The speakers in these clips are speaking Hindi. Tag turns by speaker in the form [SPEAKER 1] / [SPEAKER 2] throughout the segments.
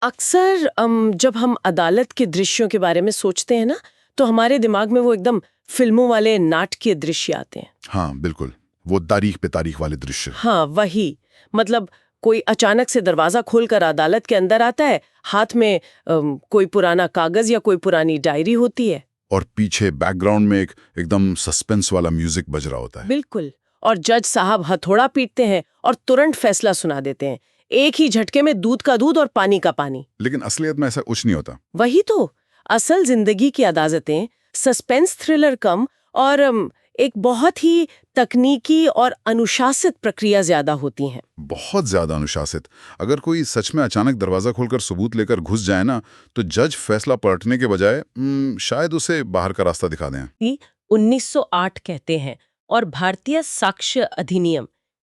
[SPEAKER 1] अक्सर जब हम अदालत के दृश्यों के बारे में सोचते हैं ना, तो हमारे दिमाग में वो एकदम फिल्मों वाले नाटकीय दृश्य आते हैं।
[SPEAKER 2] हाँ बिल्कुल, वो तारीख पे तारीख वाले दृश्य।
[SPEAKER 1] हाँ वही, मतलब कोई अचानक से दरवाजा खोलकर अदालत के अंदर आता है, हाथ में कोई पुराना कागज या कोई पुरानी डायरी होती है
[SPEAKER 2] और पीछे बैकग्राउंड में एकदम सस्पेंस वाला म्यूजिक बज रहा होता है।
[SPEAKER 1] बिल्कुल। और जज साहब हथौड़ा पीटते हैं और तुरंत फैसला सुना देते हैं, एक ही झटके में दूध का दूध और पानी का पानी।
[SPEAKER 2] लेकिन असलियत में ऐसा कुछ नहीं होता।
[SPEAKER 1] वही तो, असल जिंदगी की अदालतें सस्पेंस थ्रिलर कम और एक बहुत ही तकनीकी और अनुशासित प्रक्रिया ज्यादा होती हैं।
[SPEAKER 2] बहुत ज्यादा अनुशासित। अगर कोई सच में अचानक दरवाजा खोलकर सबूत लेकर घुस जाए ना, तो जज फैसला पलटने के बजाय शायद उसे बाहर का रास्ता दिखा दें।
[SPEAKER 1] 1908 कहते हैं और भारतीय साक्ष्य अधिनियम,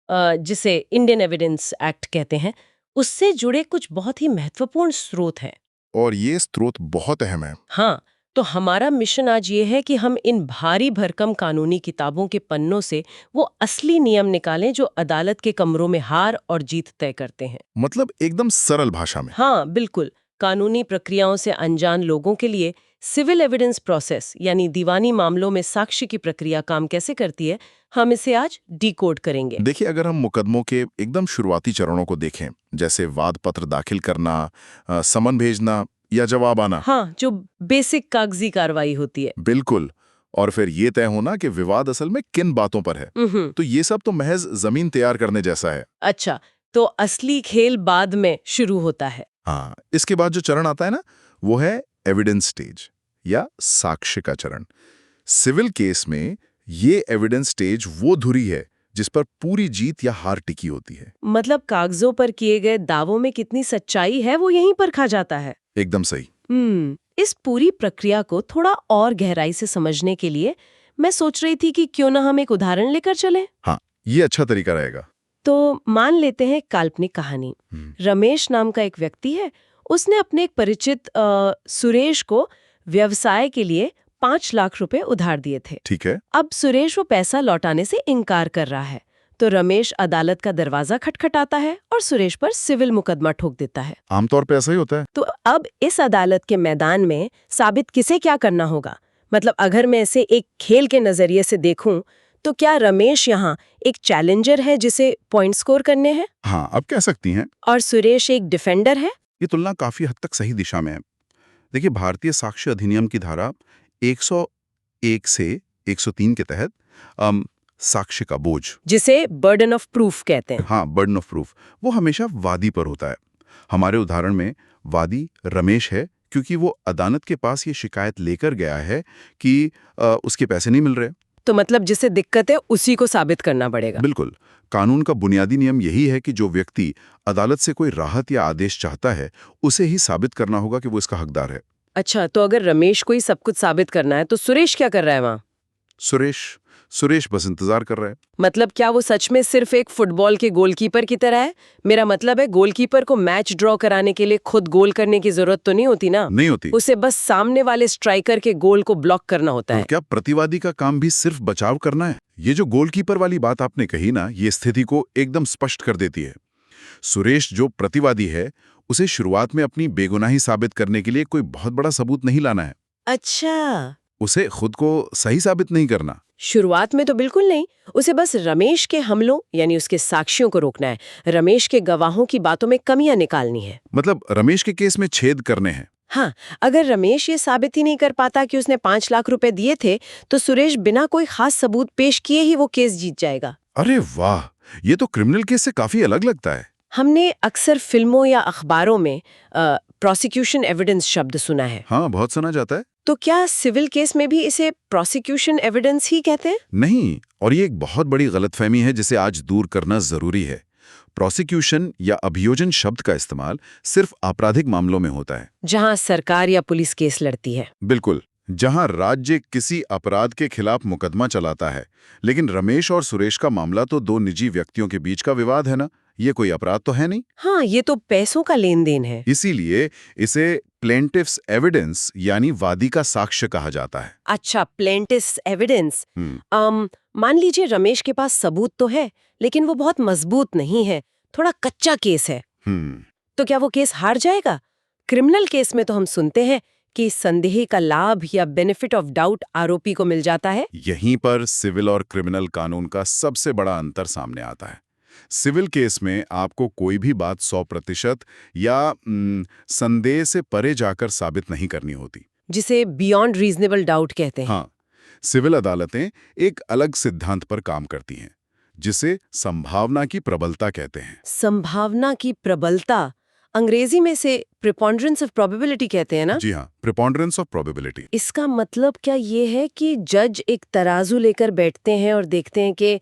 [SPEAKER 1] जिसे इंडियन एविडेंस एक्ट कहते हैं, उससे जुड़े कुछ बहुत ही महत्वपूर्ण स्रोत हैं।
[SPEAKER 2] और ये स्रोत बहुत अहम है।
[SPEAKER 1] हाँ, तो हमारा मिशन आज ये है कि हम इन भारी भरकम कानूनी किताबों के पन्नों से वो असली नियम निकालें जो अदालत के कमरों में हार और जीत तय करते हैं।
[SPEAKER 2] मतलब एकदम सरल भाषा में।
[SPEAKER 1] हाँ बिल्कुल, कानूनी प्रक्रियाओं से अनजान लोगों के लिए सिविल एविडेंस प्रोसेस यानी दीवानी मामलों में साक्ष्य की प्रक्रिया काम कैसे करती है, हम इसे आज डिकोड करेंगे।
[SPEAKER 2] देखिए, अगर हम मुकदमों के एकदम शुरुआती चरणों को देखें, जैसे वाद पत्र दाखिल करना, समन भेजना या जवाब आना।
[SPEAKER 1] हाँ, जो बेसिक कागजी कार्रवाई होती है।
[SPEAKER 2] बिल्कुल। और फिर ये तय होना कि विवाद असल में किन बातों पर है। तो ये सब तो महज जमीन तैयार करने जैसा है।
[SPEAKER 1] अच्छा, तो असली खेल बाद में शुरू होता है।
[SPEAKER 2] हाँ, इसके बाद जो चरण आता है ना, वो है एविडेंस स्टेज या साक्ष्य का चरण। सिविल केस में ये एविडेंस स्टेज वो धुरी है जिस पर पूरी जीत या हार टिकी होती है।
[SPEAKER 1] मतलब कागजों पर किए गए दावों में कितनी सच्चाई है वो यहीं पर खा जाता है।
[SPEAKER 2] एकदम सही।
[SPEAKER 1] इस पूरी प्रक्रिया को थोड़ा और गहराई से समझने के लिए मैं सोच रही थी कि क्यों ना हम एक उदाहरण लेकर चलें।
[SPEAKER 2] हाँ, ये अच्छा तरीका रहेगा।
[SPEAKER 1] तो मान लेते हैं काल्पनिक कहानी। रमेश नाम का एक व्यक्ति है, उसने अपने एक परिचित सुरेश को व्यवसाय के लिए 5 लाख रुपए उधार दिए थे।
[SPEAKER 2] ठीक है।
[SPEAKER 1] अब सुरेश वो पैसा लौटाने से इनकार कर रहा है, तो रमेश अदालत का दरवाजा खटखटाता है और सुरेश पर सिविल मुकदमा ठोक देता है।
[SPEAKER 2] आमतौर पे ऐसा ही होता है।
[SPEAKER 1] तो अब इस अदालत के मैदान में साबित किसे क्या करना होगा? मतलब अगर मैं इसे एक खेल के नजरिए से देखूं, तो क्या रमेश यहाँ एक चैलेंजर है जिसे पॉइंट स्कोर करने हैं?
[SPEAKER 2] हाँ, अब कह सकती हैं।
[SPEAKER 1] और सुरेश एक डिफेंडर है?
[SPEAKER 2] ये तुलना काफी हद तक सही दिशा में है। देखिए, भारतीय साक्ष्य अधिनियम की धारा 101 से 103 के तहत साक्ष्य का बोझ,
[SPEAKER 1] जिसे बर्डन ऑफ प्रूफ कहते हैं।
[SPEAKER 2] हाँ, बर्डन ऑफ प्रूफ, वो हमेशा वादी पर होता है। हमारे उदाहरण में वादी रमेश है, क्योंकि वो अदालत के पास ये शिकायत लेकर गया है कि उसके पैसे नहीं मिल रहे।
[SPEAKER 1] तो मतलब जिसे दिक्कत है उसी को साबित करना पड़ेगा।
[SPEAKER 2] बिल्कुल। कानून का बुनियादी नियम यही है कि जो व्यक्ति अदालत से कोई राहत या आदेश चाहता है, उसे ही साबित करना होगा कि वो इसका हकदार है।
[SPEAKER 1] अच्छा, तो अगर रमेश को ही सब कुछ साबित करना है, तो सुरेश क्या कर रहा है वहाँ?
[SPEAKER 2] सुरेश बस इंतजार कर रहा है।
[SPEAKER 1] मतलब क्या वो सच में सिर्फ एक फुटबॉल के गोलकीपर की तरह है? मेरा मतलब है, गोलकीपर को मैच ड्रॉ कराने के लिए खुद गोल करने की जरूरत तो नहीं होती ना?
[SPEAKER 2] नहीं होती।
[SPEAKER 1] उसे बस सामने वाले स्ट्राइकर के गोल को ब्लॉक करना होता है।
[SPEAKER 2] तो क्या प्रतिवादी का काम भी सिर्फ बचाव करना है? ये जो गोलकीपर वाली बात आपने कही ना, ये स्थिति को एकदम स्पष्ट कर देती है। सुरेश जो प्रतिवादी है, उसे शुरुआत में अपनी बेगुनाही साबित करने के लिए कोई बहुत बड़ा सबूत नहीं लाना है।
[SPEAKER 1] अच्छा,
[SPEAKER 2] उसे खुद को सही साबित नहीं करना।
[SPEAKER 1] शुरुआत में तो बिल्कुल नहीं। उसे बस रमेश के हमलों यानी उसके साक्ष्यों को रोकना है, रमेश के गवाहों की बातों में कमियां निकालनी है।
[SPEAKER 2] मतलब रमेश के केस में छेद करने हैं।
[SPEAKER 1] हाँ, अगर रमेश ये साबित ही नहीं कर पाता कि उसने 5 लाख रुपए दिए थे, तो सुरेश बिना कोई खास सबूत पेश किए ही वो केस जीत जाएगा।
[SPEAKER 2] अरे वाह, ये तो क्रिमिनल केस से काफी अलग लगता है।
[SPEAKER 1] हमने अक्सर फिल्मों या अखबारों में प्रोसिक्यूशन एविडेंस शब्द सुना है।
[SPEAKER 2] हाँ, बहुत सुना जाता है।
[SPEAKER 1] तो क्या सिविल केस में भी इसे प्रोसिक्यूशन एविडेंस ही कहते हैं?
[SPEAKER 2] नहीं, और ये एक बहुत बड़ी गलतफहमी है जिसे आज दूर करना जरूरी है। प्रोसिक्यूशन या अभियोजन शब्द का इस्तेमाल सिर्फ आपराधिक मामलों में होता है,
[SPEAKER 1] जहां सरकार या पुलिस केस लड़ती है।
[SPEAKER 2] बिल्कुल, जहां राज्य किसी अपराध के खिलाफ मुकदमा चलाता है। लेकिन रमेश और सुरेश का मामला तो दो निजी व्यक्तियों के बीच का विवाद है ना, ये कोई अपराध तो है नहीं।
[SPEAKER 1] हाँ, ये तो पैसों का लेन देन है।
[SPEAKER 2] इसीलिए इसे प्लेंटिफ्स एविडेंस यानी वादी का साक्ष्य कहा जाता है।
[SPEAKER 1] अच्छा, प्लेंटिफ्स एविडेंस। मान लीजिए रमेश के पास सबूत तो है, लेकिन वो बहुत मजबूत नहीं है, थोड़ा कच्चा केस है। तो क्या वो केस हार जाएगा? क्रिमिनल केस में तो हम सुनते हैं कि संदेह का लाभ या बेनिफिट ऑफ डाउट आरोपी को मिल जाता है।
[SPEAKER 2] यहीं पर सिविल और क्रिमिनल कानून का सबसे बड़ा अंतर सामने आता है। सिविल केस में आपको कोई भी बात 100% या संदेह से परे जाकर साबित नहीं करनी होती।
[SPEAKER 1] जिसे बियॉन्ड रीजनेबल डाउट कहते हैं।
[SPEAKER 2] हाँ, सिविल अदालतें एक अलग सिद्धांत पर काम करती हैं, जिसे संभावना की प्रबलता कहते हैं।
[SPEAKER 1] संभावना की प्रबलता अंग्रेजी में से प्रिपॉन्डरेंस ऑफ प्रोबेबिलिटी कहते हैं ना?
[SPEAKER 2] जी हाँ, प्रिपॉन्डरेंस ऑफ प्रोबेबिलिटी।
[SPEAKER 1] इसका मतलब क्या ये है कि जज एक तराजू लेकर बैठते हैं और देखते हैं कि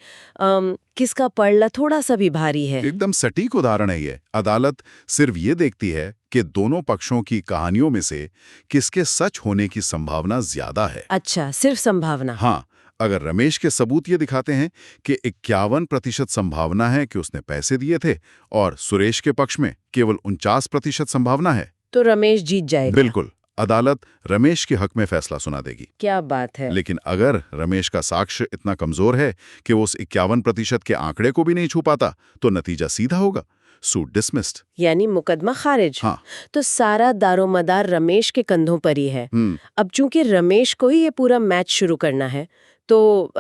[SPEAKER 1] किसका पलड़ा थोड़ा सा भी भारी है?
[SPEAKER 2] एकदम सटीक उदाहरण है ये। अदालत सिर्फ ये देखती है कि दोनों पक्षों की कहानियों में से किसके सच होने की संभावना ज्यादा है।
[SPEAKER 1] अच्छा, सिर्फ संभावना।
[SPEAKER 2] हाँ, अगर रमेश के सबूत ये दिखाते हैं कि 51% संभावना है कि उसने पैसे दिए थे और सुरेश के पक्ष में केवल 49% संभावना है,
[SPEAKER 1] तो रमेश जीत जाएगा।
[SPEAKER 2] बिल्कुल, अदालत रमेश के हक में फैसला सुना देगी।
[SPEAKER 1] क्या बात है।
[SPEAKER 2] लेकिन अगर रमेश का साक्ष्य इतना कमजोर है कि वो उस 51% के आंकड़े को भी नहीं छू पाता, तो नतीजा सीधा होगा, सूट डिसमिस्ड।
[SPEAKER 1] यानी मुकदमा खारिज।
[SPEAKER 2] हाँ।
[SPEAKER 1] तो सारा दारोमदार रमेश के कंधों पर ही है। अब चूंकि रमेश को ही ये पूरा मैच शुरू करना है, तो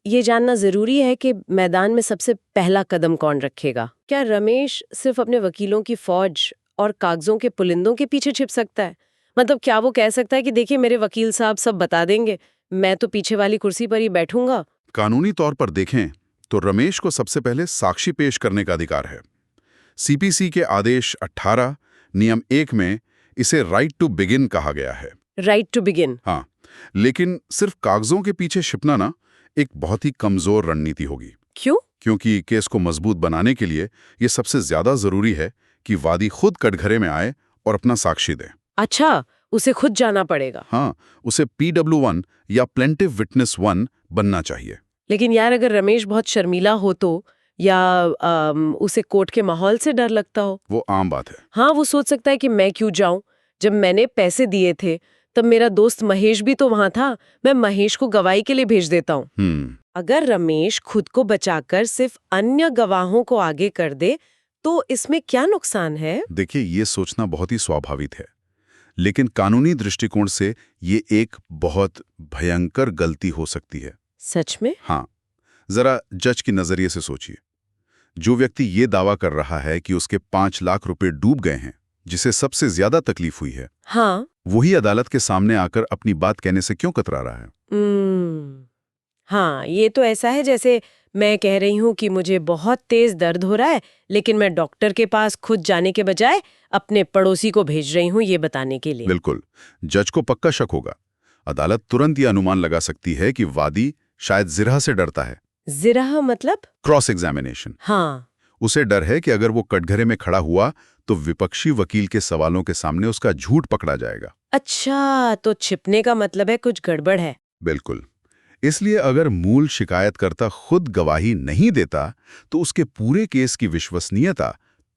[SPEAKER 1] ये जानना जरूरी है कि मैदान में सबसे पहला कदम कौन रखेगा। क्या रमेश सिर्फ अपने वकीलों की फौज और कागजों के पुलिंदों के पीछे छिप सकता है? मतलब क्या वो कह सकता है कि देखिए मेरे वकील साहब सब बता देंगे, मैं तो पीछे वाली कुर्सी पर ही बैठूंगा?
[SPEAKER 2] कानूनी तौर पर देखें तो रमेश को सबसे पहले साक्षी पेश करने का अधिकार है। सीपीसी के आदेश 18 नियम 1 में इसे राइट टू बिगिन कहा गया है।
[SPEAKER 1] Right to begin.
[SPEAKER 2] हाँ, लेकिन सिर्फ कागजों के पीछे छिपना ना एक बहुत ही कमजोर रणनीति होगी।
[SPEAKER 1] क्यों?
[SPEAKER 2] क्योंकि केस को मजबूत बनाने के लिए ये सबसे ज्यादा जरूरी है कि वादी खुद कटघरे में आए और अपना साक्षी दे।
[SPEAKER 1] अच्छा, उसे खुद जाना पड़ेगा।
[SPEAKER 2] हाँ, उसे PW1 या प्लेंटिव विटनेस 1 बनना चाहिए।
[SPEAKER 1] लेकिन यार अगर रमेश बहुत शर्मीला हो तो, या उसे कोर्ट के माहौल से डर लगता हो?
[SPEAKER 2] वो आम बात है।
[SPEAKER 1] हाँ, वो सोच सकता है कि मैं क्यों जाऊं, जब मैंने पैसे दिए थे तब मेरा दोस्त महेश भी तो वहां था, मैं महेश को गवाही के लिए भेज देता हूँ। अगर रमेश खुद को बचाकर सिर्फ अन्य गवाहों को आगे कर दे तो इसमें क्या नुकसान है?
[SPEAKER 2] देखिए, ये सोचना बहुत ही स्वाभाविक है, लेकिन कानूनी दृष्टिकोण से ये एक बहुत भयंकर गलती हो सकती है।
[SPEAKER 1] सच में?
[SPEAKER 2] हाँ, जरा जज के नजरिए से सोचिए। जो व्यक्ति ये दावा कर रहा है कि उसके 5 लाख रुपए डूब गए हैं, जिसे सबसे ज्यादा तकलीफ हुई है,
[SPEAKER 1] हाँ,
[SPEAKER 2] वही अदालत के सामने आकर अपनी बात कहने से क्यों कतरा रहा है?
[SPEAKER 1] हाँ, ये तो ऐसा है जैसे मैं कह रही हूँ कि मुझे बहुत तेज दर्द हो रहा है, लेकिन मैं डॉक्टर के पास खुद जाने के बजाय अपने पड़ोसी को भेज रही हूँ ये बताने के लिए।
[SPEAKER 2] बिल्कुल, जज को पक्का शक होगा। अदालत तुरंत ये अनुमान लगा सकती है कि वादी शायद जिरह से डरता है।
[SPEAKER 1] जिरह मतलब?
[SPEAKER 2] Cross examination.
[SPEAKER 1] हाँ।
[SPEAKER 2] उसे डर है कि अगर वो कटघरे में खड़ा हुआ तो विपक्षी वकील के सवालों के सामने उसका झूठ पकड़ा जाएगा।
[SPEAKER 1] अच्छा, तो छिपने का मतलब है कुछ गड़बड़ है।
[SPEAKER 2] बिल्कुल। इसलिए अगर मूल शिकायतकर्ता खुद गवाही नहीं देता तो उसके पूरे केस की विश्वसनीयता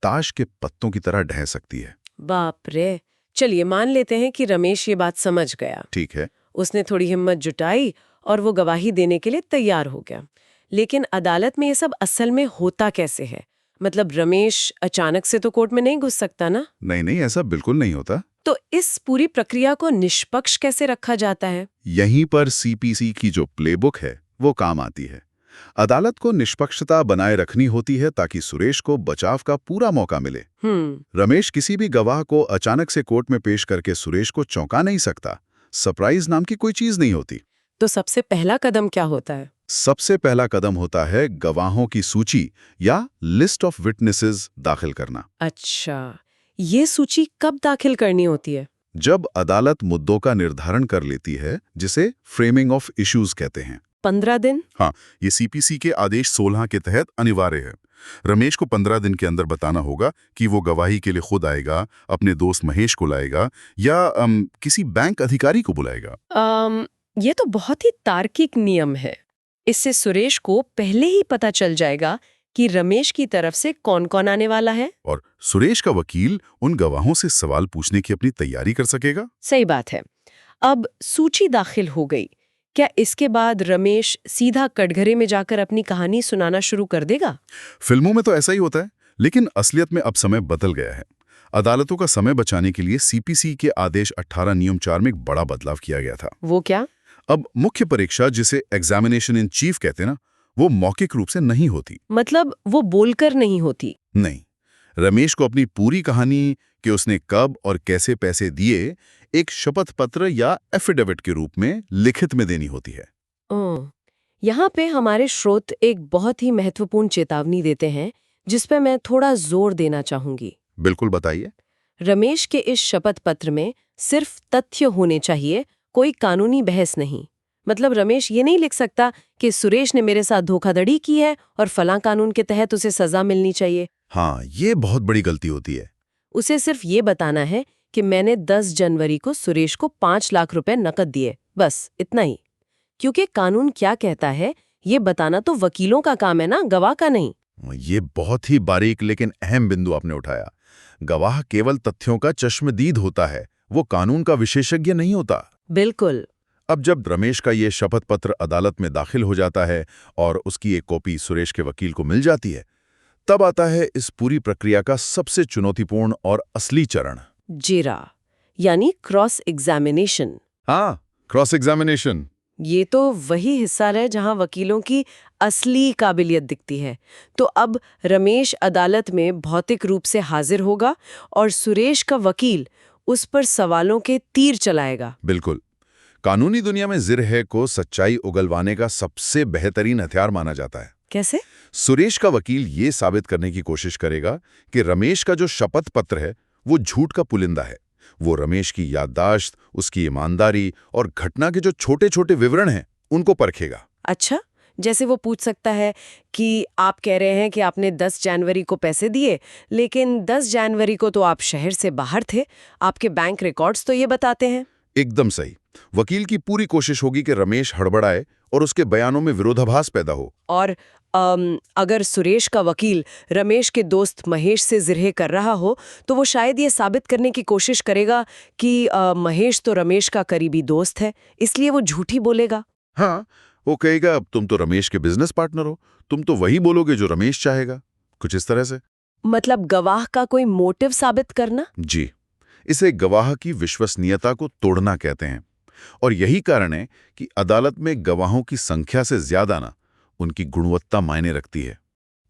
[SPEAKER 2] ताश के पत्तों की तरह ढह सकती है।
[SPEAKER 1] बाप रे। चलिए मान लेते हैं कि रमेश ये बात समझ गया।
[SPEAKER 2] ठीक है।
[SPEAKER 1] उसने थोड़ी हिम्मत जुटाई और वो गवाही देने के लिए तैयार हो गया। लेकिन अदालत में ये सब असल में होता कैसे है? मतलब रमेश अचानक से तो कोर्ट में नहीं घुस सकता ना?
[SPEAKER 2] नहीं, ऐसा बिल्कुल नहीं होता।
[SPEAKER 1] तो इस पूरी प्रक्रिया को निष्पक्ष कैसे रखा जाता है?
[SPEAKER 2] यहीं पर सीपीसी की जो प्लेबुक है वो काम आती है। अदालत को निष्पक्षता बनाए रखनी होती है ताकि सुरेश को बचाव का पूरा मौका मिले। रमेश किसी भी गवाह को अचानक से कोर्ट में पेश करके सुरेश को चौंका नहीं सकता। सरप्राइज नाम की कोई चीज नहीं होती।
[SPEAKER 1] तो सबसे पहला कदम क्या होता है?
[SPEAKER 2] सबसे पहला कदम होता है गवाहों की सूची या लिस्ट ऑफ विटनेसेस दाखिल करना।
[SPEAKER 1] अच्छा, ये सूची कब दाखिल करनी होती है?
[SPEAKER 2] जब अदालत मुद्दों का निर्धारण कर लेती है, जिसे फ्रेमिंग ऑफ इश्यूज कहते हैं।
[SPEAKER 1] 15 दिन?
[SPEAKER 2] हाँ, ये सीपीसी के आदेश 16 के तहत अनिवार्य है। रमेश को 15 दिन के अंदर बताना होगा कि वो गवाही के लिए खुद आएगा, अपने दोस्त महेश को लाएगा या किसी बैंक अधिकारी को बुलाएगा।
[SPEAKER 1] ये तो बहुत ही तार्किक नियम है। इससे सुरेश को पहले ही पता चल जाएगा कि रमेश की तरफ से कौन-कौन आने वाला है।
[SPEAKER 2] और सुरेश का वकील उन गवाहों से सवाल पूछने की अपनी तैयारी कर सकेगा।
[SPEAKER 1] सही बात है। अब सूची दाखिल हो गई, क्या इसके बाद रमेश सीधा कटघरे में जाकर अपनी कहानी सुनाना शुरू कर देगा?
[SPEAKER 2] फिल्मों में तो ऐसा ही होता है, लेकिन असलियत में अब समय बदल गया है। अदालतों का समय बचाने के लिए सीपीसी के आदेश 18 नियम 4 में एक बड़ा बदलाव किया गया था।
[SPEAKER 1] वो क्या?
[SPEAKER 2] अब मुख्य परीक्षा, जिसे एग्जामिनेशन इन चीफ कहते हैं ना, वो मौखिक रूप से नहीं होती।
[SPEAKER 1] मतलब वो बोलकर नहीं होती?
[SPEAKER 2] नहीं, रमेश को अपनी पूरी कहानी कि उसने कब और कैसे पैसे दिए एक शपथ पत्र या एफिडेविट के रूप में लिखित में देनी होती है।
[SPEAKER 1] ओह, यहाँ पे हमारे श्रोत एक बहुत ही महत्वपूर्ण चेतावनी देते हैं जिस पे मैं थोड़ा जोर देना चाहूंगी।
[SPEAKER 2] बिल्कुल, बताइए।
[SPEAKER 1] रमेश के इस शपथ पत्र में सिर्फ तथ्य होने चाहिए, कोई कानूनी बहस नहीं। मतलब रमेश ये नहीं लिख सकता कि सुरेश ने मेरे साथ धोखाधड़ी की है और फलां कानून के तहत उसे सजा मिलनी चाहिए।
[SPEAKER 2] हाँ, ये बहुत बड़ी गलती होती है।
[SPEAKER 1] उसे सिर्फ ये बताना है कि मैंने 10 जनवरी को सुरेश को 5 लाख रुपए नकद दिए, बस इतना ही। क्योंकि कानून क्या कहता है ये बताना तो वकीलों का काम है ना, गवाह का नहीं।
[SPEAKER 2] ये बहुत ही बारीक लेकिन अहम बिंदु आपने उठाया। गवाह केवल तथ्यों का चश्मदीद होता है, वो कानून का विशेषज्ञ नहीं होता।
[SPEAKER 1] बिल्कुल।
[SPEAKER 2] अब जब रमेश का ये शपथ पत्र अदालत में दाखिल हो जाता है और उसकी एक कॉपी सुरेश के वकील को मिल जाती है, तब आता है इस पूरी प्रक्रिया का सबसे चुनौतीपूर्ण और असली चरण।
[SPEAKER 1] जीरा, यानी क्रॉस एग्जामिनेशन।
[SPEAKER 2] हाँ, क्रॉस एग्जामिनेशन।
[SPEAKER 1] ये तो वही हिस्सा है जहां वकीलों की असली काबिलियत दिखती है। तो अब रमेश अदालत में भौतिक रूप से हाजिर होगा और सुरेश का वकील उस पर सवालों के तीर चलाएगा।
[SPEAKER 2] बिल्कुल। कानूनी दुनिया में जिरह को सच्चाई उगलवाने का सबसे बेहतरीन हथियार माना जाता है।
[SPEAKER 1] कैसे?
[SPEAKER 2] सुरेश का वकील ये साबित करने की कोशिश करेगा कि रमेश का जो शपथ पत्र है वो झूठ का पुलिंदा है। वो रमेश की याददाश्त, उसकी ईमानदारी और घटना के जो छोटे छोटे विवरण हैं उनको परखेगा।
[SPEAKER 1] अच्छा, जैसे वो पूछ सकता है कि आप कह रहे हैं कि आपने 10 जनवरी को पैसे दिए, लेकिन 10 जनवरी को तो आप शहर से बाहर थे, आपके बैंक रिकॉर्ड्स तो ये बताते हैं।
[SPEAKER 2] एकदम सही। वकील की पूरी कोशिश होगी कि रमेश हड़बड़ाए और उसके बयानों में विरोधाभास पैदा हो।
[SPEAKER 1] और अगर सुरेश का वकील रमेश के दोस्त महेश से जिरह कर रहा हो तो वो शायद ये साबित करने की कोशिश करेगा कि महेश तो रमेश का करीबी दोस्त है, इसलिए वो झूठी बोलेगा।
[SPEAKER 2] हाँ, वो कहेगा तुम तो रमेश के बिजनेस पार्टनर हो, तुम तो वही बोलोगे जो रमेश चाहेगा, कुछ इस तरह से।
[SPEAKER 1] मतलब गवाह का कोई मोटिव साबित करना।
[SPEAKER 2] जी, इसे गवाह की विश्वसनीयता को तोड़ना कहते हैं। और यही कारण है कि अदालत में गवाहों की संख्या से ज्यादा ना उनकी गुणवत्ता मायने रखती है।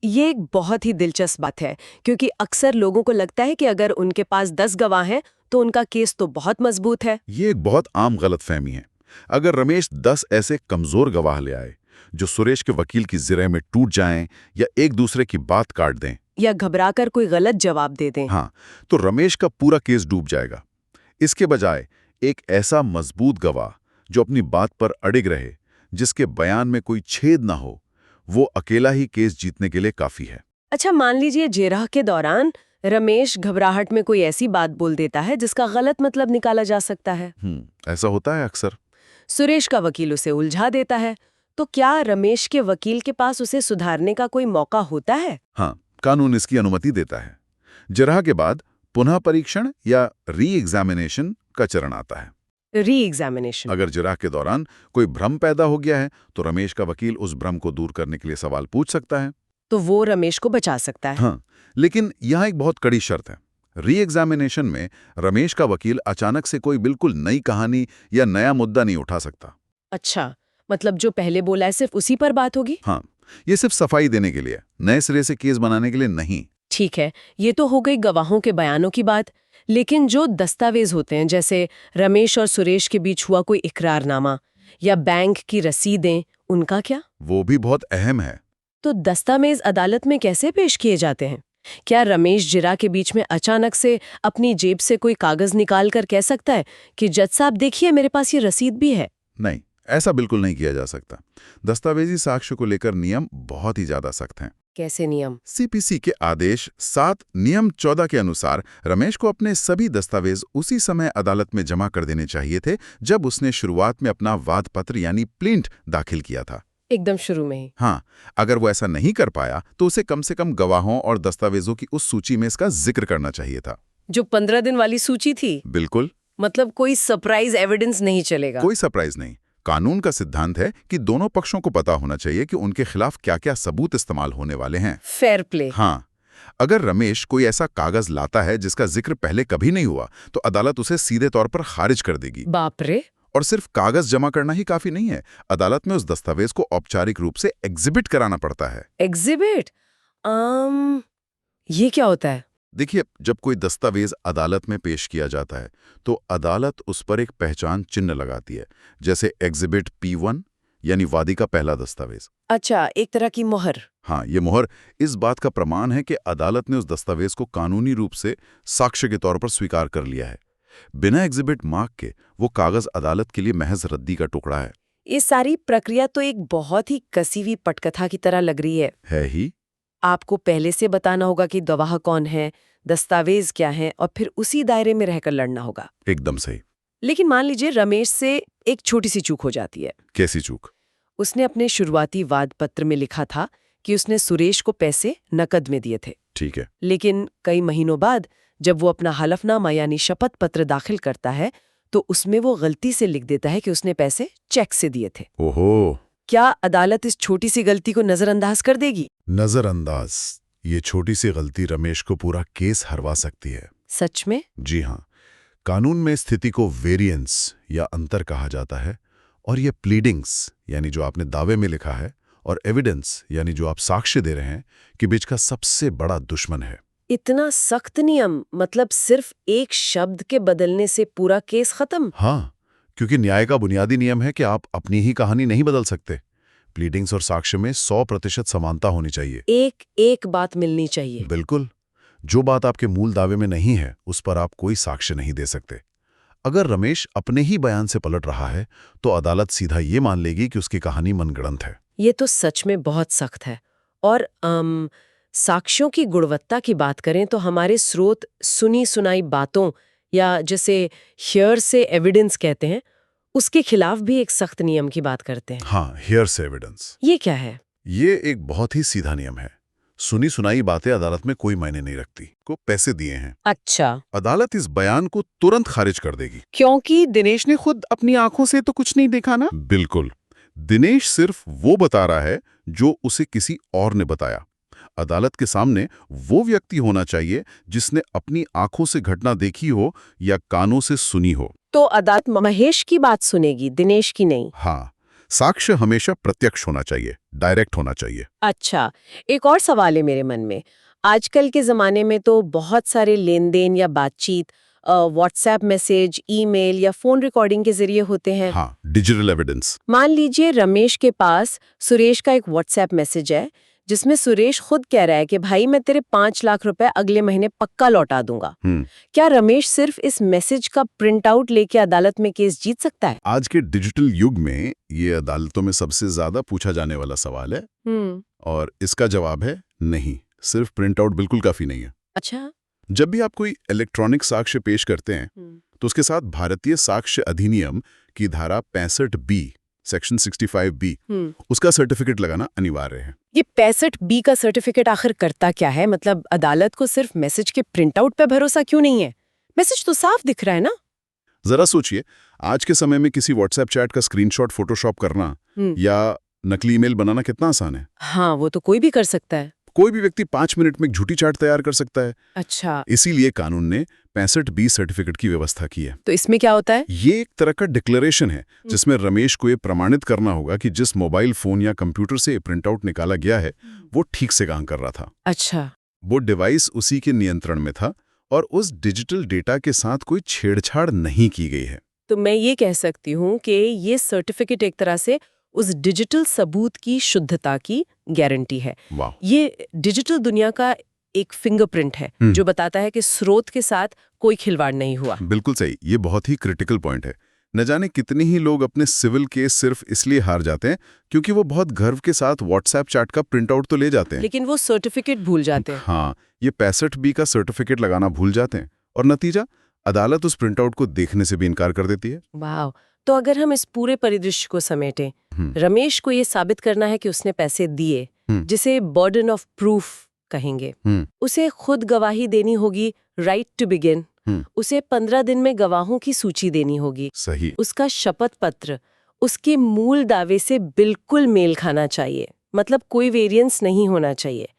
[SPEAKER 1] ये एक बहुत ही दिलचस्प बात है, क्योंकि अक्सर लोगों को लगता है कि अगर उनके पास 10 गवाह हैं तो उनका केस तो बहुत मजबूत है।
[SPEAKER 2] ये एक बहुत आम गलतफहमी है। अगर रमेश 10 ऐसे कमजोर गवाह ले आए जो सुरेश के वकील की जिरह में टूट जाएं या एक दूसरे की बात काट दें
[SPEAKER 1] या घबराकर कोई गलत जवाब दे दें,
[SPEAKER 2] हाँ, तो रमेश का पूरा केस डूब जाएगा। इसके बजाय एक ऐसा मजबूत गवाह जो अपनी बात पर अड़िग रहे, जिसके बयान में कोई छेद ना हो, वो अकेला ही केस जीतने के लिए काफी है।
[SPEAKER 1] अच्छा, मान लीजिए जिरह के दौरान रमेश घबराहट में कोई ऐसी बात बोल देता है जिसका गलत मतलब निकाला जा सकता है।
[SPEAKER 2] ऐसा होता है अक्सर।
[SPEAKER 1] सुरेश का वकील उसे उलझा देता है, तो क्या रमेश के वकील के पास उसे सुधारने का कोई मौका होता है?
[SPEAKER 2] हाँ, कानून इसकी अनुमति देता है। जिरह के बाद पुनः परीक्षण या री एग्जामिनेशन का चरण आता है।
[SPEAKER 1] Re examination.
[SPEAKER 2] अगर जिरह के दौरान कोई भ्रम पैदा हो गया है तो रमेश का वकील उस भ्रम को दूर करने के लिए सवाल पूछ सकता है।
[SPEAKER 1] तो वो रमेश को बचा सकता है।
[SPEAKER 2] हाँ, लेकिन यहाँ एक बहुत कड़ी शर्त है। री एग्जामिनेशन में रमेश का वकील अचानक से कोई बिल्कुल नई कहानी या नया मुद्दा नहीं उठा सकता।
[SPEAKER 1] अच्छा, मतलब जो पहले बोला है सिर्फ उसी पर बात होगी?
[SPEAKER 2] हाँ, ये सिर्फ सफाई देने के लिए, नए सिरे से केस बनाने के लिए नहीं।
[SPEAKER 1] ठीक है, ये तो हो गई गवाहों के बयानों की बात, लेकिन जो दस्तावेज होते हैं, जैसे रमेश और सुरेश के बीच हुआ कोई इकरारनामा या बैंक की रसीदें, उनका क्या?
[SPEAKER 2] वो भी बहुत अहम है।
[SPEAKER 1] तो दस्तावेज अदालत में कैसे पेश किए जाते हैं? क्या रमेश जिरा के बीच में अचानक से अपनी जेब से कोई कागज निकाल कर कह सकता है कि जज साहब देखिए मेरे पास ये रसीद भी है?
[SPEAKER 2] नहीं, ऐसा बिल्कुल नहीं किया जा सकता। दस्तावेजी साक्ष्य को लेकर नियम बहुत ही ज्यादा सख्त हैं।
[SPEAKER 1] कैसे नियम?
[SPEAKER 2] सीपीसी के आदेश 7 नियम 14 के अनुसार रमेश को अपने सभी दस्तावेज उसी समय अदालत में जमा कर देने चाहिए थे जब उसने शुरुआत में अपना वाद पत्र यानी प्लिंट दाखिल किया था।
[SPEAKER 1] एकदम शुरू में ही?
[SPEAKER 2] हाँ, अगर वो ऐसा नहीं कर पाया तो उसे कम से कम गवाहों और दस्तावेजों की उस सूची में इसका जिक्र करना चाहिए था।
[SPEAKER 1] जो 15 दिन वाली सूची थी?
[SPEAKER 2] बिल्कुल।
[SPEAKER 1] मतलब कोई सरप्राइज एविडेंस नहीं चलेगा?
[SPEAKER 2] कोई सरप्राइज नहीं। कानून का सिद्धांत है कि दोनों पक्षों को पता होना चाहिए कि उनके खिलाफ क्या-क्या सबूत इस्तेमाल होने वाले हैं।
[SPEAKER 1] Fair play.
[SPEAKER 2] हाँ, अगर रमेश कोई ऐसा कागज लाता है जिसका जिक्र पहले कभी नहीं हुआ, तो अदालत उसे सीधे तौर पर खारिज कर देगी।
[SPEAKER 1] बाप रे।
[SPEAKER 2] और सिर्फ कागज जमा करना ही काफी नहीं है, अदालत में उस दस्तावेज को औपचारिक रूप से एग्जिबिट कराना पड़ता है।
[SPEAKER 1] एग्जिबिट? ये क्या होता है?
[SPEAKER 2] देखिए, जब कोई दस्तावेज अदालत में पेश किया जाता है तो अदालत उस पर एक पहचान चिन्ह लगाती है, जैसे एग्जिबिट P1 यानी वादी का पहला दस्तावेज।
[SPEAKER 1] अच्छा, एक तरह की मोहर।
[SPEAKER 2] हाँ, ये मोहर इस बात का प्रमाण है कि अदालत ने उस दस्तावेज को कानूनी रूप से साक्ष्य के तौर पर स्वीकार कर लिया है। बिना एग्जिबिट मार्क के वो कागज अदालत के लिए महज रद्दी का टुकड़ा है।
[SPEAKER 1] ये सारी प्रक्रिया तो एक बहुत ही कसी हुई पटकथा की तरह लग रही है
[SPEAKER 2] ही
[SPEAKER 1] आपको पहले से बताना होगा कि गवाह कौन है, दस्तावेज क्या है, और फिर उसी दायरे में रहकर लड़ना होगा।
[SPEAKER 2] एकदम सही।
[SPEAKER 1] लेकिन मान लीजिए रमेश से एक छोटी सी चूक हो जाती है।
[SPEAKER 2] कैसी चूक?
[SPEAKER 1] उसने अपने शुरुआती वाद पत्र में लिखा था कि उसने सुरेश को पैसे नकद में दिए थे।
[SPEAKER 2] ठीक है।
[SPEAKER 1] लेकिन कई महीनों बाद जब वो अपना हलफनामा यानी शपथ पत्र दाखिल करता है तो उसमें वो गलती से लिख देता है कि उसने पैसे चेक से दिए थे।
[SPEAKER 2] ओहो।
[SPEAKER 1] क्या अदालत इस छोटी सी गलती को नजरअंदाज कर देगी?
[SPEAKER 2] नजरअंदाज? ये छोटी सी गलती रमेश को पूरा केस हरवा सकती है।
[SPEAKER 1] सच में?
[SPEAKER 2] जी हाँ। कानून में स्थिति को वेरिएंस या अंतर कहा जाता है, और ये प्लीडिंग्स यानी जो आपने दावे में लिखा है और एविडेंस यानी जो आप साक्ष्य दे रहे हैं के बीच का सबसे बड़ा दुश्मन है।
[SPEAKER 1] इतना सख्त नियम, मतलब सिर्फ एक शब्द के बदलने से पूरा केस खत्म?
[SPEAKER 2] हाँ, क्योंकि न्याय का बुनियादी नियम है कि आप अपनी ही कहानी नहीं बदल सकते। प्लीडिंग्स और साक्ष्य में 100% समानता होनी चाहिए।
[SPEAKER 1] एक एक बात मिलनी चाहिए।
[SPEAKER 2] बिल्कुल। जो बात आपके मूल दावे में नहीं है उस पर आप कोई साक्ष्य नहीं दे सकते। अगर रमेश अपने ही बयान से पलट रहा है तो अदालत सीधा ये मान लेगी कि उसकी कहानी मनगढ़ंत है।
[SPEAKER 1] ये तो सच में बहुत सख्त है। और साक्ष्यों की गुणवत्ता की बात करें तो हमारे स्रोत सुनी सुनाई बातों या जैसे हियर से एविडेंस कहते हैं, उसके खिलाफ भी एक सख्त नियम की बात करते हैं।
[SPEAKER 2] हाँ, हियर से एविडेंस।
[SPEAKER 1] ये क्या है?
[SPEAKER 2] ये एक बहुत ही सीधा नियम है। सुनी सुनाई बातें अदालत में कोई मायने नहीं रखती। को पैसे दिए हैं,
[SPEAKER 1] अच्छा।
[SPEAKER 2] अदालत इस बयान को तुरंत खारिज कर देगी।
[SPEAKER 1] क्योंकि दिनेश ने खुद अपनी आंखों से तो कुछ नहीं देखा ना।
[SPEAKER 2] बिल्कुल। दिनेश सिर्फ वो बता रहा है जो उसे किसी और ने बताया। अदालत के सामने वो व्यक्ति होना चाहिए जिसने अपनी आंखों से घटना देखी हो या कानों से सुनी हो।
[SPEAKER 1] तो अदालत महेश की बात सुनेगी, दिनेश की नहीं?
[SPEAKER 2] हाँ, साक्ष्य हमेशा प्रत्यक्ष होना चाहिए, डायरेक्ट होना चाहिए।
[SPEAKER 1] अच्छा, एक और सवाल है मेरे मन में। आजकल के ज़माने में तो बहुत सारे लेन देन या बातचीत व्हाट्सएप मैसेज, ईमेल या फ़ोन रिकॉर्डिंग के ज़रिए होते हैं।
[SPEAKER 2] हाँ, डिजिटल एविडेंस।
[SPEAKER 1] मान लीजिए रमेश के पास सुरेश का एक व्हाट्सएप मैसेज है जिसमें सुरेश खुद कह रहा है कि भाई मैं तेरे 5 लाख रुपए अगले महीने पक्का लौटा दूंगा। क्या रमेश सिर्फ इस मैसेज का प्रिंट आउट लेके अदालत में केस जीत सकता है?
[SPEAKER 2] आज के डिजिटल युग में ये अदालतों में सबसे ज्यादा पूछा जाने वाला सवाल है। और इसका जवाब है नहीं, सिर्फ प्रिंट आउट बिल्कुल काफी नहीं है।
[SPEAKER 1] अच्छा।
[SPEAKER 2] जब भी आप कोई इलेक्ट्रॉनिक साक्ष्य पेश करते हैं तो उसके साथ भारतीय साक्ष्य अधिनियम की धारा 65B सेक्शन 65B उसका सर्टिफिकेट लगाना अनिवार्य है।
[SPEAKER 1] ये 65B का सर्टिफिकेट आखिर करता क्या है? मतलब अदालत को सिर्फ मैसेज के प्रिंट आउट पे भरोसा क्यों नहीं है? मैसेज तो साफ दिख रहा है ना।
[SPEAKER 2] जरा सोचिए, आज के समय में किसी व्हाट्सएप चैट का स्क्रीनशॉट फोटोशॉप करना या नकली ईमेल बनाना कितना आसान है।
[SPEAKER 1] हाँ, वो तो कोई भी कर सकता है।
[SPEAKER 2] कोई भी व्यक्ति 5 मिनट में एक झूठी चार्ट तैयार कर सकता है।
[SPEAKER 1] अच्छा।
[SPEAKER 2] इसीलिए कानून ने 65B सर्टिफिकेट की व्यवस्था की है।
[SPEAKER 1] तो इसमें क्या होता है?
[SPEAKER 2] ये एक तरह का डिक्लेरेशन है जिसमें रमेश को ये प्रमाणित करना होगा कि जिस मोबाइल फोन या कंप्यूटर से प्रिंटआउट निकाला गया है वो ठीक से काम कर रहा था।
[SPEAKER 1] अच्छा।
[SPEAKER 2] वो डिवाइस उसी के नियंत्रण में था और उस डिजिटल डेटा के साथ कोई छेड़छाड़ नहीं की गई है।
[SPEAKER 1] तो मैं ये कह सकती हूँ कि ये सर्टिफिकेट एक तरह से उस डिजिटल सबूत की शुद्धता की गारंटी है।
[SPEAKER 2] वाह।
[SPEAKER 1] ये डिजिटल दुनिया का एक फिंगरप्रिंट है जो बताता है कि स्रोत के साथ कोई खिलवाड़ नहीं हुआ।
[SPEAKER 2] बिल्कुल सही। ये बहुत ही क्रिटिकल पॉइंट है। न जाने कितने ही लोग अपने सिविल केस सिर्फ इसलिए हार जाते हैं क्योंकि वो बहुत गर्व के साथ व्हाट्सएप चैट का प्रिंट आउट तो ले जाते हैं, लेकिन
[SPEAKER 1] वो सर्टिफिकेट भूल जाते हैं।
[SPEAKER 2] हाँ, ये 65B का सर्टिफिकेट लगाना भूल जाते हैं और नतीजा अदालत उस प्रिंट आउट को देखने से भी इनकार कर देती है।
[SPEAKER 1] वाह। तो अगर हम इस पूरे परिदृश्य को समेटें, रमेश को ये साबित करना है कि उसने पैसे दिए, जिसे बर्डन ऑफ प्रूफ कहेंगे। उसे खुद गवाही देनी होगी, राइट टू बिगिन। उसे 15 दिन में गवाहों की सूची देनी होगी।
[SPEAKER 2] सही।
[SPEAKER 1] उसका शपथ पत्र उसके मूल दावे से बिल्कुल मेल खाना चाहिए, मतलब कोई वेरिएंस नहीं होना चाहिए।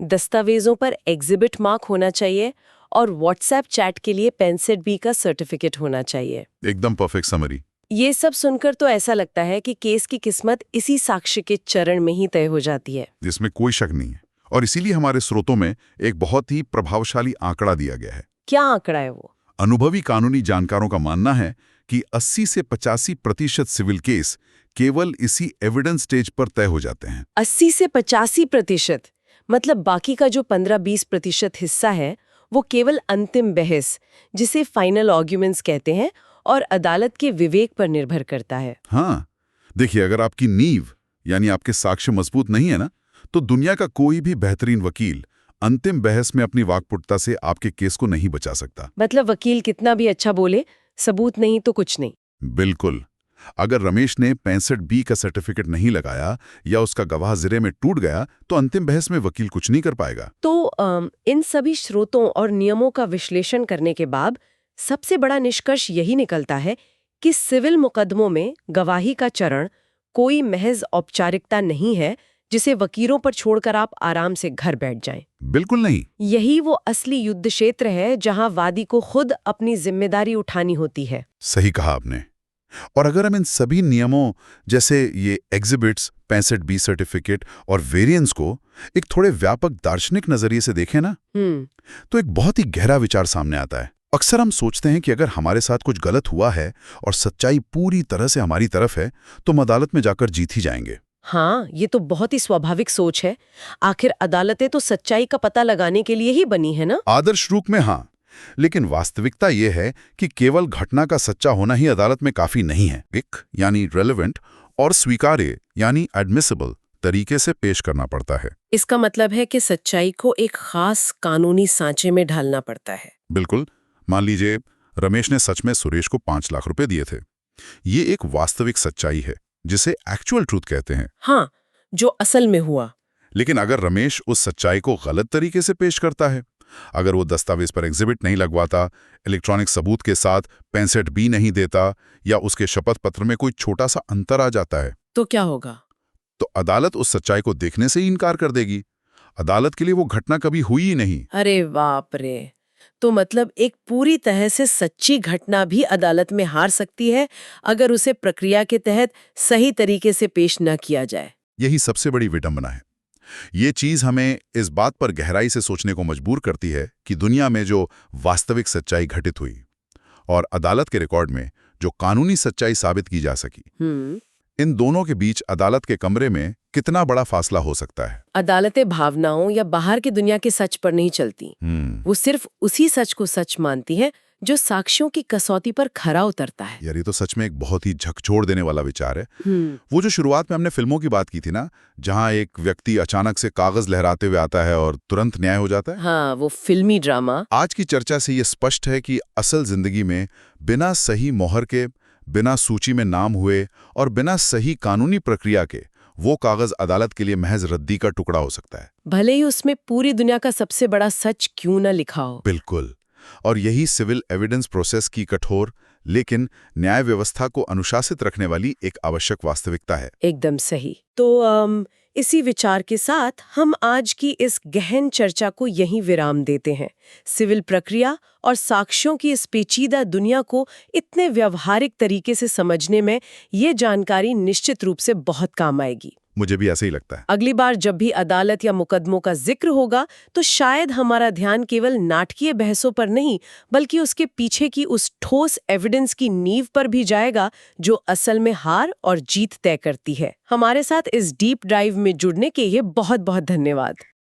[SPEAKER 1] दस्तावेजों पर एग्जिबिट मार्क होना चाहिए और व्हाट्सएप चैट के लिए पेंसेट बी का सर्टिफिकेट होना चाहिए।
[SPEAKER 2] एकदम परफेक्ट समरी।
[SPEAKER 1] ये सब सुनकर तो ऐसा लगता है कि केस की किस्मत इसी साक्ष्य के चरण में ही तय हो जाती है।
[SPEAKER 2] जिसमें कोई शक नहीं है। और इसीलिए हमारे स्रोतों में एक बहुत ही प्रभावशाली आंकड़ा दिया गया है।
[SPEAKER 1] क्या आंकड़ा है वो?
[SPEAKER 2] अनुभवी कानूनी जानकारों का मानना है कि 80 से 85% सिविल केस केवल इसी एविडेंस स्टेज पर तय हो जाते हैं।
[SPEAKER 1] 80 से 85%? मतलब बाकी का जो 15-20% हिस्सा है वो केवल अंतिम बहस, जिसे फाइनल आर्ग्यूमेंट्स कहते हैं, और अदालत के विवेक पर निर्भर करता है।
[SPEAKER 2] हाँ, देखिए, अगर आपकी नींव यानी आपके साक्ष्य मजबूत नहीं है ना, तो दुनिया का कोई भी बेहतरीन वकील अंतिम बहस में अपनी वाकपटुता से आपके केस को नहीं बचा सकता।
[SPEAKER 1] मतलब वकील कितना भी अच्छा बोले, सबूत नहीं तो कुछ नहीं।
[SPEAKER 2] बिल्कुल। अगर रमेश ने 65B का सर्टिफिकेट नहीं लगाया या उसका गवाह जिरे में टूट गया, तो अंतिम बहस में वकील कुछ नहीं कर पाएगा।
[SPEAKER 1] तो इन सभी स्रोतों और नियमों का विश्लेषण करने के बाद सबसे बड़ा निष्कर्ष यही निकलता है कि सिविल मुकदमों में गवाही का चरण कोई महज औपचारिकता नहीं है जिसे वकीलों पर छोड़कर आप आराम से घर बैठ जाएं।
[SPEAKER 2] बिल्कुल नहीं।
[SPEAKER 1] यही वो असली युद्ध क्षेत्र है जहां वादी को खुद अपनी जिम्मेदारी उठानी होती है।
[SPEAKER 2] सही कहा आपने। और अगर हम इन सभी नियमों जैसे ये एग्जिबिट्स, 65B सर्टिफिकेट और वेरिएंस को एक थोड़े व्यापक दार्शनिक नजरिए से देखें ना, तो एक बहुत ही गहरा विचार सामने आता है। अक्सर हम सोचते हैं कि अगर हमारे साथ कुछ गलत हुआ है और सच्चाई पूरी तरह से हमारी तरफ है, तो हम अदालत में जाकर जीत ही जाएंगे।
[SPEAKER 1] हाँ, ये तो बहुत ही स्वाभाविक सोच है। आखिर अदालतें तो सच्चाई का पता लगाने के लिए ही बनी है ना।
[SPEAKER 2] आदर्श रूप में हाँ, लेकिन वास्तविकता यह है कि केवल घटना का सच्चा होना ही अदालत में काफी नहीं है। एक यानी रेलेवेंट और स्वीकार्य यानी एडमिसिबल तरीके से पेश करना पड़ता है।
[SPEAKER 1] इसका मतलब है कि सच्चाई को एक खास कानूनी सांचे में ढालना पड़ता है।
[SPEAKER 2] बिल्कुल। मान लीजिए रमेश ने सच में सुरेश को 5 लाख रुपए दिए थे। ये एक वास्तविक सच्चाई है जिसे एक्चुअल ट्रूथ कहते हैं।
[SPEAKER 1] हाँ, जो असल में हुआ।
[SPEAKER 2] लेकिन अगर रमेश उस सच्चाई को गलत तरीके से पेश करता है, अगर वो दस्तावेज पर एग्जिबिट नहीं लगवाता, इलेक्ट्रॉनिक सबूत के साथ 65B नहीं देता, या उसके शपथ पत्र में कोई छोटा सा अंतर आ जाता है,
[SPEAKER 1] तो क्या होगा?
[SPEAKER 2] तो अदालत उस सच्चाई को देखने से ही इनकार कर देगी। अदालत के लिए वो घटना कभी हुई ही नहीं।
[SPEAKER 1] अरे बाप रे! तो मतलब एक पूरी तरह से सच्ची घटना भी अदालत में हार सकती है अगर उसे प्रक्रिया के तहत सही तरीके से पेश न किया जाए।
[SPEAKER 2] यही सबसे बड़ी विडंबना है। ये चीज हमें इस बात पर गहराई से सोचने को मजबूर करती है कि दुनिया में जो वास्तविक सच्चाई घटित हुई और अदालत के रिकॉर्ड में जो कानूनी सच्चाई साबित की जा सकी, इन दोनों के बीच अदालत के कमरे में कितना बड़ा फासला हो सकता है।
[SPEAKER 1] अदालतें भावनाओं या बाहर की दुनिया के सच पर नहीं चलती। वो सिर्फ उसी सच को सच मानती है जो साक्ष्यों की कसौटी पर खरा उतरता है।
[SPEAKER 2] यार, ये तो सच में एक बहुत ही झकझोर देने वाला विचार है। वो जो शुरुआत में हमने फिल्मों की बात की थी ना, जहां एक व्यक्ति अचानक से कागज लहराते हुए आता है और तुरंत न्याय हो जाता है।
[SPEAKER 1] हाँ, वो फिल्मी ड्रामा।
[SPEAKER 2] आज की चर्चा से ये स्पष्ट है कि असल जिंदगी में बिना सही मोहर के, बिना सूची में नाम हुए और बिना सही कानूनी प्रक्रिया के वो कागज अदालत के लिए महज रद्दी का टुकड़ा हो सकता है,
[SPEAKER 1] भले ही उसमें पूरी दुनिया का सबसे बड़ा सच क्यों न लिखा हो।
[SPEAKER 2] बिल्कुल। और यही सिविल एविडेंस प्रोसेस की कठोर लेकिन न्याय व्यवस्था को अनुशासित रखने वाली एक आवश्यक वास्तविकता है।
[SPEAKER 1] एकदम सही। तो इसी विचार के साथ हम आज की इस गहन चर्चा को यहीं विराम देते हैं। सिविल प्रक्रिया और साक्ष्यों की इस पेचीदा दुनिया को इतने व्यावहारिक तरीके से समझने में ये जानकारी निश्चित रूप से बहुत काम आएगी।
[SPEAKER 2] मुझे भी ऐसे ही लगता है।
[SPEAKER 1] अगली बार जब भी अदालत या मुकदमों का जिक्र होगा तो शायद हमारा ध्यान केवल नाटकीय बहसों पर नहीं बल्कि उसके पीछे की उस ठोस एविडेंस की नींव पर भी जाएगा जो असल में हार और जीत तय करती है। हमारे साथ इस डीप डाइव में जुड़ने के लिए बहुत बहुत धन्यवाद।